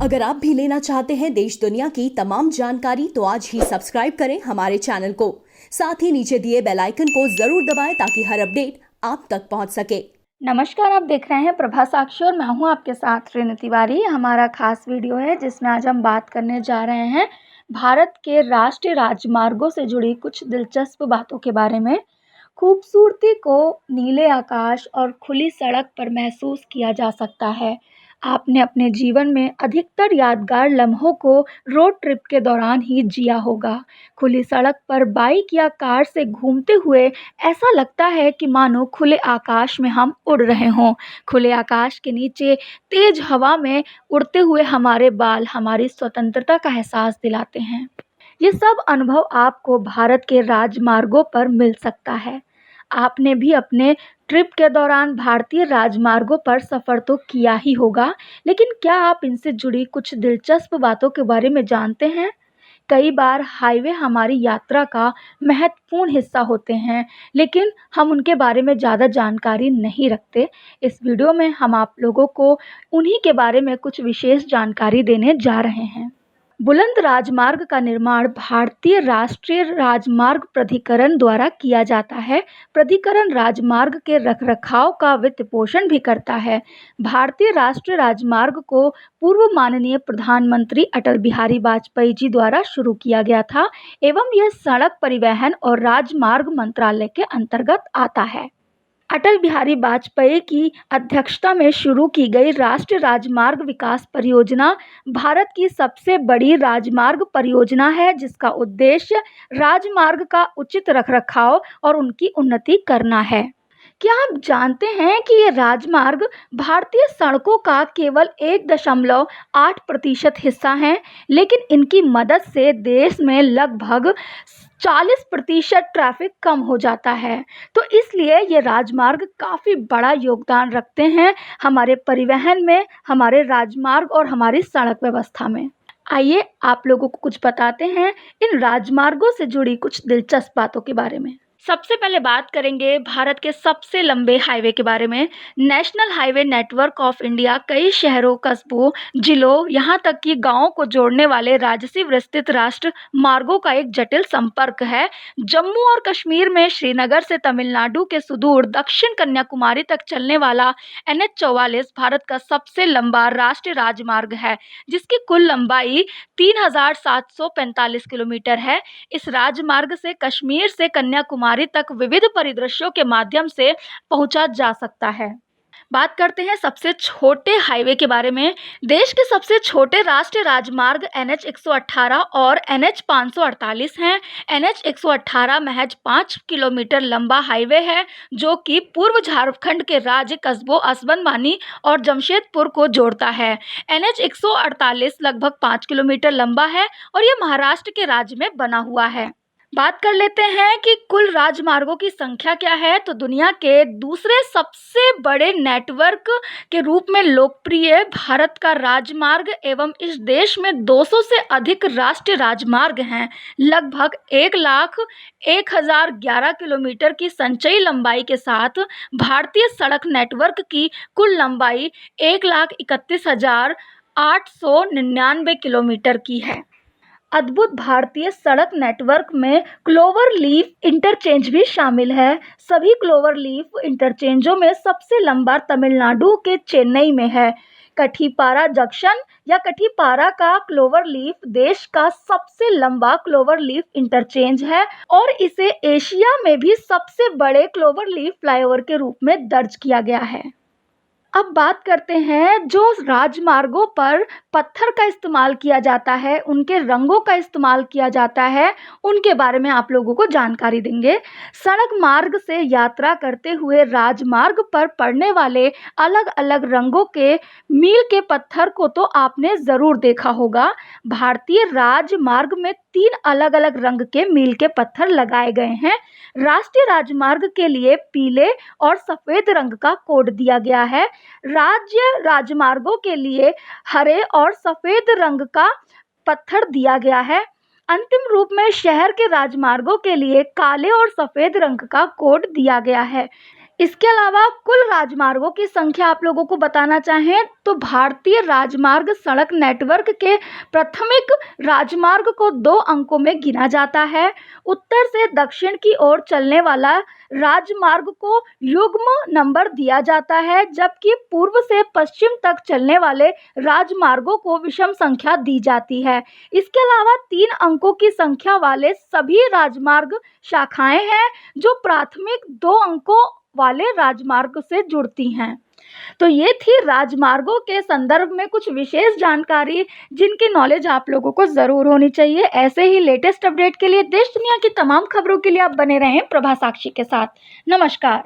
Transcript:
अगर आप भी लेना चाहते हैं देश दुनिया की तमाम जानकारी तो आज ही सब्सक्राइब करें हमारे चैनल को। साथ ही नीचे दिए बेल आइकन को जरूर दबाएं ताकि हर अपडेट आप तक पहुंच सके। नमस्कार, आप देख रहे हैं प्रभा साक्षी और मैं हूं आपके साथ रेणु तिवारी। हमारा खास वीडियो है जिसमें आज हम बात करने जा रहे हैं भारत के राष्ट्रीय राजमार्गों से जुड़ी कुछ दिलचस्प बातों के बारे में। खूबसूरती को नीले आकाश और खुली सड़क पर महसूस किया जा सकता है। आपने अपने जीवन में अधिकतर यादगार लम्हों को रोड ट्रिप के दौरान ही जिया होगा। खुली सड़क पर बाइक या कार से घूमते हुए ऐसा लगता है कि मानो खुले आकाश में हम उड़ रहे हों। खुले आकाश के नीचे तेज हवा में उड़ते हुए हमारे बाल हमारी स्वतंत्रता का एहसास दिलाते हैं। ये सब अनुभव आपको भारत के राजमार्गों पर मिल सकता है। आपने भी अपने ट्रिप के दौरान भारतीय राजमार्गों पर सफ़र तो किया ही होगा, लेकिन क्या आप इनसे जुड़ी कुछ दिलचस्प बातों के बारे में जानते हैं? कई बार हाईवे हमारी यात्रा का महत्वपूर्ण हिस्सा होते हैं, लेकिन हम उनके बारे में ज़्यादा जानकारी नहीं रखते। इस वीडियो में हम आप लोगों को उन्हीं के बारे में कुछ विशेष जानकारी देने जा रहे हैं। बुलंद राजमार्ग का निर्माण भारतीय राष्ट्रीय राजमार्ग प्राधिकरण द्वारा किया जाता है। प्राधिकरण राजमार्ग के रखरखाव का वित्त पोषण भी करता है। भारतीय राष्ट्रीय राजमार्ग को पूर्व माननीय प्रधानमंत्री अटल बिहारी वाजपेयी जी द्वारा शुरू किया गया था एवं यह सड़क परिवहन और राजमार्ग मंत्रालय के अंतर्गत आता है। अटल बिहारी वाजपेयी की अध्यक्षता में शुरू की गई राष्ट्रीय राजमार्ग विकास परियोजना भारत की सबसे बड़ी राजमार्ग परियोजना है, जिसका उद्देश्य राजमार्ग का उचित रखरखाव और उनकी उन्नति करना है। क्या आप जानते हैं कि ये राजमार्ग भारतीय सड़कों का केवल 1.8% हिस्सा हैं, लेकिन इनकी मदद से देश में लगभग 40% ट्रैफिक कम हो जाता है। तो इसलिए ये राजमार्ग काफ़ी बड़ा योगदान रखते हैं हमारे परिवहन में, हमारे राजमार्ग और हमारी सड़क व्यवस्था में। आइए आप लोगों को कुछ बताते हैं इन राजमार्गों से जुड़ी कुछ दिलचस्प बातों के बारे में। सबसे पहले बात करेंगे भारत के सबसे लंबे हाईवे के बारे में। National highway network of India कई शहरों, कस्बों, जिलों, यहाँ तक कि गांवों को जोड़ने वाले राजसी विस्तृत राष्ट्र मार्गों का एक जटिल संपर्क है। जम्मू और कश्मीर में श्रीनगर से तमिलनाडु के सुदूर दक्षिण कन्याकुमारी तक चलने वाला NH-44 भारत का सबसे लंबा राष्ट्रीय राजमार्ग है, जिसकी कुल लंबाई 3745 किलोमीटर है। इस राजमार्ग से कश्मीर से कन्याकुमारी तक विविध परिदृश्यों के माध्यम से पहुंचा जा सकता है। बात करते हैं सबसे छोटे हाईवे के बारे में। देश के सबसे छोटे राष्ट्रीय राजमार्ग NH-118 और NH-548 हैं। NH-118 महज 5 किलोमीटर लंबा हाईवे है, जो कि पूर्व झारखंड के राज्य कस्बों असबनवानी और जमशेदपुर को जोड़ता है। NH-148 लगभग 5 किलोमीटर लंबा है और यह महाराष्ट्र के राज्य में बना हुआ है। बात कर लेते हैं कि कुल राजमार्गों की संख्या क्या है। तो दुनिया के दूसरे सबसे बड़े नेटवर्क के रूप में लोकप्रिय भारत का राजमार्ग एवं इस देश में 200 से अधिक राष्ट्रीय राजमार्ग हैं। लगभग 1,01,011 किलोमीटर की संचयी लंबाई के साथ भारतीय सड़क नेटवर्क की कुल लंबाई 1,31,899 किलोमीटर की है। अद्भुत भारतीय सड़क नेटवर्क में क्लोवर लीफ इंटरचेंज भी शामिल है। सभी क्लोवर लीफ इंटरचेंजों में सबसे लंबा तमिलनाडु के चेन्नई में है। कठीपारा जंक्शन या कठीपारा का क्लोवर लीफ देश का सबसे लंबा क्लोवर लीफ इंटरचेंज है और इसे एशिया में भी सबसे बड़े क्लोवर लीफ फ्लाईओवर के रूप में दर्ज किया गया है। अब बात करते हैं जो राजमार्गों पर पत्थर का इस्तेमाल किया जाता है, उनके रंगों का इस्तेमाल किया जाता है, उनके बारे में आप लोगों को जानकारी देंगे। सड़क मार्ग से यात्रा करते हुए राजमार्ग पर पड़ने वाले अलग अलग रंगों के मील के पत्थर को तो आपने ज़रूर देखा होगा। भारतीय राजमार्ग में 3 अलग अलग रंग के मील के पत्थर लगाए गए हैं। राष्ट्रीय राजमार्ग के लिए पीले और सफ़ेद रंग का कोड दिया गया है। राज्य राजमार्गों के लिए हरे और सफेद रंग का पत्थर दिया गया है। अंतिम रूप में शहर के राजमार्गों के लिए काले और सफेद रंग का कोड दिया गया है। इसके अलावा कुल राजमार्गों की संख्या आप लोगों को बताना चाहें तो भारतीय राजमार्ग सड़क नेटवर्क के प्राथमिक राजमार्ग को 2 अंकों में गिना जाता है। उत्तर से दक्षिण की ओर चलने वाला राजमार्ग को युग्म नंबर दिया जाता है, जबकि पूर्व से पश्चिम तक चलने वाले राजमार्गों को विषम संख्या दी जाती है। इसके अलावा 3 अंकों की संख्या वाले सभी राजमार्ग शाखाएं हैं जो प्राथमिक 2 अंकों वाले राजमार्ग से जुड़ती हैं। तो ये थी राजमार्गों के संदर्भ में कुछ विशेष जानकारी जिनकी नॉलेज आप लोगों को ज़रूर होनी चाहिए। ऐसे ही लेटेस्ट अपडेट के लिए देश दुनिया की तमाम खबरों के लिए आप बने रहें प्रभा साक्षी के साथ। नमस्कार।